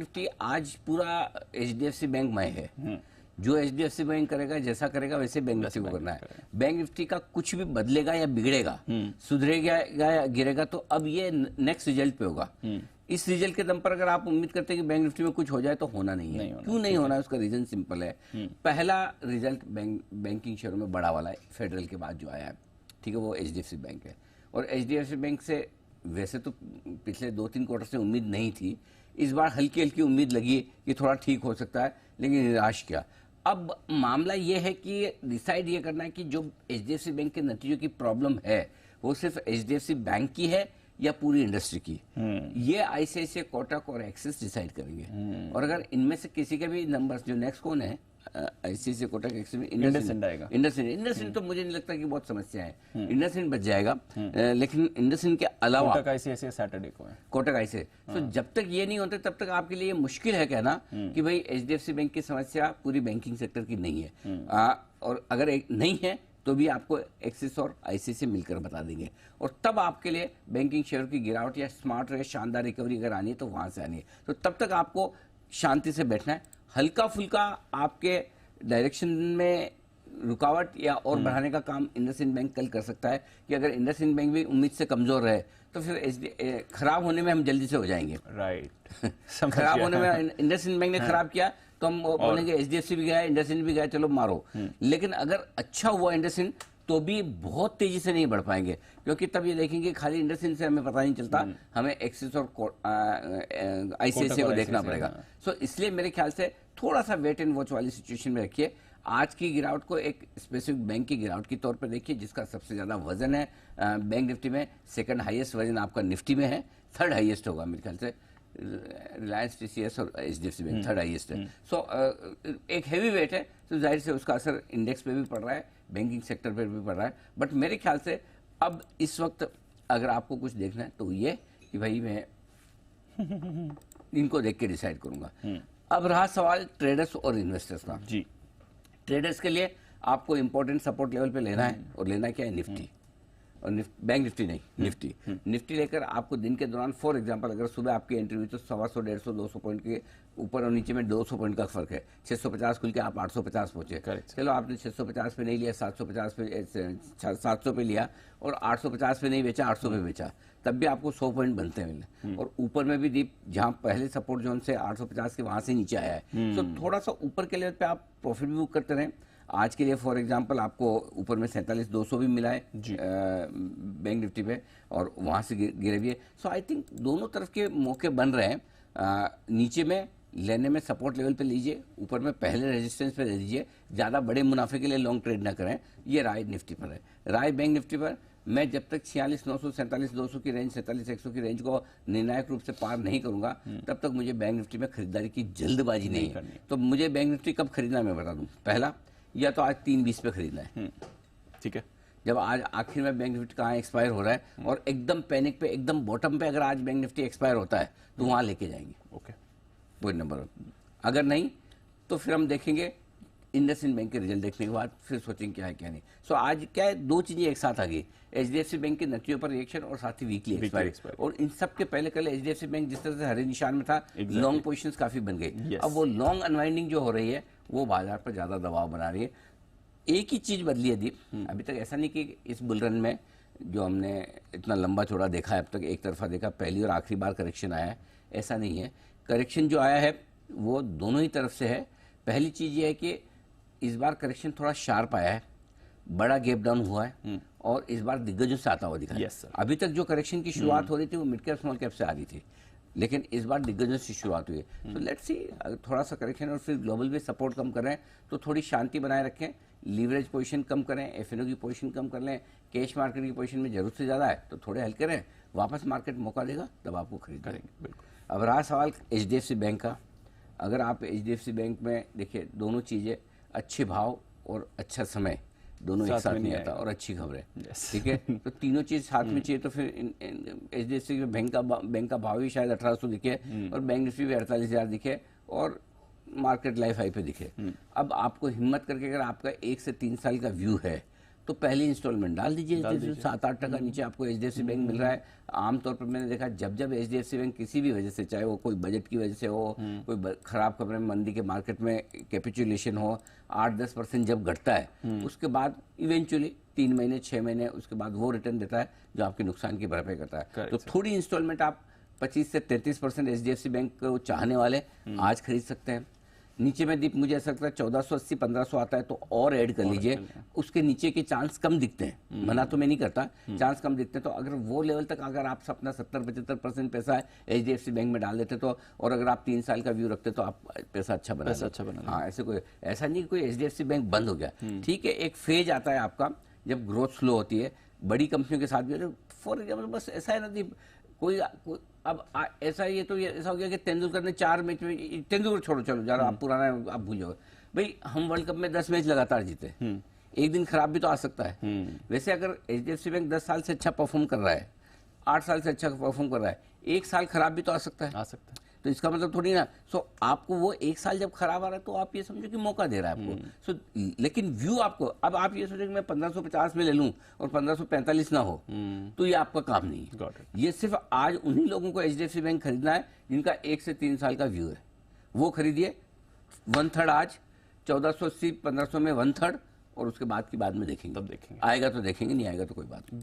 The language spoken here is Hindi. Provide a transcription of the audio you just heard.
निफ्टी आज पूरा एचडीएफसी बैंक में है। जो एचडीएफसी बैंक करेगा, जैसा करेगा वैसे बैंक निफ्टी को करना है। बैंक निफ्टी का कुछ भी बदलेगा या बिगड़ेगा, सुधरेगा या गिरेगा, तो अब ये नेक्स्ट रिजल्ट पे होगा। इस रिजल्ट के दम पर अगर आप उम्मीद करते हैं कि बैंक निफ्टी में कुछ हो जाए, तो होना नहीं है। क्यों नहीं होना है? उसका रीजन सिंपल है। पहला रिजल्ट बैंकिंग शेयरों में बड़ा वाला है, फेडरल के बाद जो आया है, ठीक है, वो एचडीएफसी बैंक है। और एचडीएफसी बैंक से वैसे तो पिछले 2-3 क्वार्टर से उम्मीद नहीं थी, इस बार हल्की हल्की उम्मीद लगी कि थोड़ा ठीक हो सकता है, लेकिन निराश किया। अब मामला ये है कि डिसाइड ये करना है कि जो एचडीएफसी बैंक के नतीजों की प्रॉब्लम है, वो सिर्फ एचडीएफसी बैंक की है या पूरी इंडस्ट्री की। ये आईसीआईसीआई, कोटक और एक्सिस डिसाइड करेंगे। और अगर इनमें से किसी के भी नंबर्स, जो नेक्स्ट कौन है, आईसीआईसीआई, कोटक, एक्सिस, इंडसइंड आएगा। इंडसइंड तो मुझे नहीं लगता कि बहुत समस्या है, इंडसइंड बच जाएगा। लेकिन इंडसइंड के अलावा कोटक आईसीआईसीआई सैटरडे को है, कोटक आईसीआईसीआई। तो जब तक ये नहीं होते तब तक आपके लिए मुश्किल है कहना कि भाई एचडीएफसी बैंक की समस्या पूरी बैंकिंग सेक्टर की नहीं है। और अगर नहीं है तो भी आपको एक्सिस और आईसीआईसीआई मिलकर बता देंगे। और तब आपके लिए बैंकिंग शेयर की गिरावट या स्मार्ट या शानदार रिकवरी अगर आनी है तो वहां से आनी है। तो तब तक आपको शांति से बैठना है। हल्का फुल्का आपके डायरेक्शन में रुकावट या और बढ़ाने का काम इंडसइंड बैंक कल कर सकता है कि अगर इंडसइंड बैंक भी उम्मीद से कमजोर रहे तो फिर खराब होने में हम जल्दी से हो जाएंगे। राइट खराब होने में इंडसइंड बैंक ने खराब किया तो हम बोलेंगे एचडीएफसी भी गया, इंडसइंड भी गया, चलो मारो। लेकिन अगर अच्छा हुआ इंडसइंड तो भी बहुत तेजी से नहीं बढ़ पाएंगे, क्योंकि तब ये देखेंगे खाली इंडसइंड से हमें पता नहीं चलता, हमें एक्सिस और आईसीआईसीआई को देखना पड़ेगा। सो इसलिए मेरे ख्याल से थोड़ा सा वेट एंड वॉच वाली सिचुएशन में रखिए। आज की गिरावट को एक स्पेसिफिक बैंक की गिरावट के तौर पर देखिए, जिसका सबसे ज्यादा वजन है बैंक निफ्टी में। सेकंड हाईएस्ट वजन आपका निफ्टी में है, थर्ड हाईएस्ट होगा मेरे ख्याल से रिलायंस, टीसीएस और एचडीएफसी बैंक थर्ड हाईएस्ट है। सो एक हैवी वेट है, तो जाहिर से उसका असर इंडेक्स पे भी पड़ रहा है, बैंकिंग सेक्टर पर भी पड़ रहा है। बट मेरे ख्याल से अब इस वक्त अगर आपको कुछ देखना है तो ये कि भाई मैं इनको देख के डिसाइड करूंगा। अब रहा सवाल ट्रेडर्स और इन्वेस्टर्स का। जी, ट्रेडर्स के लिए आपको इंपॉर्टेंट सपोर्ट लेवल पे लेना है, और लेना क्या है? निफ्टी। और बैंक निफ्टी नहीं, निफ्टी लेकर आपको दिन के दौरान, फॉर एग्जांपल अगर सुबह आपकी एंट्री हुई तो 125, 150, 200 पॉइंट के ऊपर और नीचे में 200 पॉइंट का फर्क है। 650 खुल के आप 850 पहुंचे। चलो आपने 650 पे नहीं लिया, 750 पे, 700 पे लिया और 850 पे नहीं बेचा, 800 पे बेचा, तब भी आपको 100 पॉइंट बनते हैं। और ऊपर में भी दीप, जहां पहले सपोर्ट जोन से 850 के वहां से नीचे आया है, तो थोड़ा सा ऊपर के लेवल पे आप प्रॉफिट भी बुक करते रहें। आज के लिए फॉर एग्जांपल आपको ऊपर में 47,200 भी मिला है बैंक निफ्टी पे, और वहां से गिरे भी है। सो आई थिंक दोनों तरफ के मौके बन रहे हैं। नीचे में लेने में सपोर्ट लेवल पे लीजिए, ऊपर में पहले रेजिस्टेंस पे ले लीजिए। ज्यादा बड़े मुनाफे के लिए लॉन्ग ट्रेड ना करें। ये राय निफ्टी पर है। राय बैंक निफ्टी पर मैं जब तक 46,900, 47,200 की रेंज, 47,100 की रेंज को निर्णायक रूप से पार नहीं करूंगा, तब तक मुझे बैंक निफ्टी में खरीदारी की जल्दबाजी नहीं है। तो मुझे बैंक निफ्टी कब खरीदना मैं बता दूं। पहला, या तो आज 320 पे खरीदना है, ठीक है। जब आज आखिर में बैंक निफ्टी कहाँ एक्सपायर हो रहा है और एकदम पैनिक पे, एकदम बॉटम पे अगर आज बैंक निफ्टी एक्सपायर होता है तो वहां लेके जाएंगे। Okay, point number 1। अगर नहीं तो फिर हम देखेंगे इंडसइंड बैंक के रिजल्ट देखने के बाद, फिर सोचेंगे क्या है क्या नहीं। सो आज क्या है, दो चीजें एक साथ आ गई, एचडीएफसी बैंक के नतीजों पर रिएक्शन और साथ ही वीकली एक्सपायर। और इन सब के पहले कल एचडीएफसी बैंक जिस तरह से हरे निशान में था, लॉन्ग पोजीशंस काफी बन गई। अब वो लॉन्ग अनवाइंडिंग जो हो रही है वो बाजार पर ज्यादा दबाव बना रही है। एक ही चीज बदली है दीप, अभी तक ऐसा नहीं कि इस बुलरन में जो हमने इतना लंबा चौड़ा देखा है अब तक, एक तरफा देखा, पहली और आखिरी बार करेक्शन आया है, ऐसा नहीं है। करेक्शन जो आया है वो दोनों ही तरफ से है। पहली चीज ये है कि इस बार करेक्शन थोड़ा शार्प आया है, बड़ा गैप डाउन हुआ है, और इस बार दिग्गजों से आता हुआ दिखा है। अभी तक जो करेक्शन की शुरुआत हो रही थी वो मिड कैप स्मॉल कैप से आ रही थी, लेकिन इस बार दिग्गजों से शुरुआत हुई है। तो लेट्स सी, थोड़ा सा करेक्शन और फिर ग्लोबल भी सपोर्ट कम करें तो थोड़ी शांति बनाए रखें। लीवरेज पोजीशन कम करें, एफएनओ की पोजीशन कम कर लें, कैश मार्केट की पोजीशन में जरूरत से ज्यादा है तो थोड़े हल्के रहें, वापस मार्केट मौका देगा तब आपको खरीद करेंगे। बिल्कुल। अब रहा सवाल एचडीएफसी बैंक का। अगर आप एचडीएफसी बैंक में देखिए, दोनों चीजें, अच्छे भाव और अच्छा समय दोनों एक साथ नहीं आता, और अच्छी खबरें, ठीक है। तो तीनों चीज साथ में चाहिए तो फिर एचडीएफसी बैंक का भाव भी शायद 1800 दिखे और बैंक निफ्टी भी 48,000 दिखे और मार्केट लाइफ हाई पे दिखे। अब आपको हिम्मत करके, अगर आपका 1 से 3 साल का व्यू है तो पहली इंस्टॉलमेंट डाल दीजिए। 7-8% नीचे आपको HDFC बैंक मिल रहा है। आमतौर पर मैंने देखा जब जब HDFC बैंक किसी भी वजह से, चाहे वो कोई बजट की वजह से हो, कोई खराब खबरें, मंदी के मार्केट में कैपिचुलेशन हो, 8-10% जब घटता है, उसके बाद इवेंचुअली 3 महीने 6 महीने उसके बाद वो रिटर्न देता है जो आपके नुकसान की भरपाई करता है। तो थोड़ी इंस्टॉलमेंट आप 25 से 33% HDFC बैंक को चाहने वाले आज खरीद सकते हैं। नीचे में दीप मुझे ऐसा लगता है 1480-1500 आता है तो और ऐड कर लीजिए। उसके नीचे के चांस कम दिखते हैं, मना तो मैं नहीं करता, चांस कम दिखते हैं। तो अगर वो लेवल तक अगर आप अपना 70-75% पैसा HDFC बैंक में डाल देते तो, और अगर आप 3 साल का व्यू रखते तो आप पैसा अच्छा बना। हाँ, ऐसा नहीं कोई HDFC बैंक बंद हो गया, ठीक है। एक फेज आता है आपका जब ग्रोथ स्लो होती है, बड़ी कंपनियों के साथ भी। फॉर एग्जाम्पल बस ऐसा है ना दीप, कोई अब ऐसा ये तो ऐसा हो गया कि तेंदुलकर ने 4 मैच में, तेंदुलकर छोड़ो चलो जरा, आप पुराना आप भूल जाओ भाई, हम वर्ल्ड कप में 10 मैच लगातार जीते। एक दिन खराब भी तो आ सकता है। वैसे अगर HDFC बैंक 10 साल से अच्छा परफॉर्म कर रहा है, 8 साल से अच्छा परफॉर्म कर रहा है, 1 साल खराब भी तो आ सकता है। तो इसका मतलब थोड़ी ना, आपको वो 1 साल जब खराब आ रहा है तो आप ये समझो कि मौका दे रहा है आपको। लेकिन व्यू आपको, अब आप ये सोचो कि मैं 1550 में ले लूं और 1545 ना हो, तो ये आपका काम नहीं है। ये सिर्फ आज उन्हीं लोगों को HDFC बैंक खरीदना है जिनका 1 से 3 साल का व्यू है। वो खरीदिए 1/3 आज, 1480-1500 में 1/3, और उसके बाद की बाद में देखेंगे। तब देखेंगे, आएगा तो देखेंगे, नहीं आएगा तो कोई बात नहीं।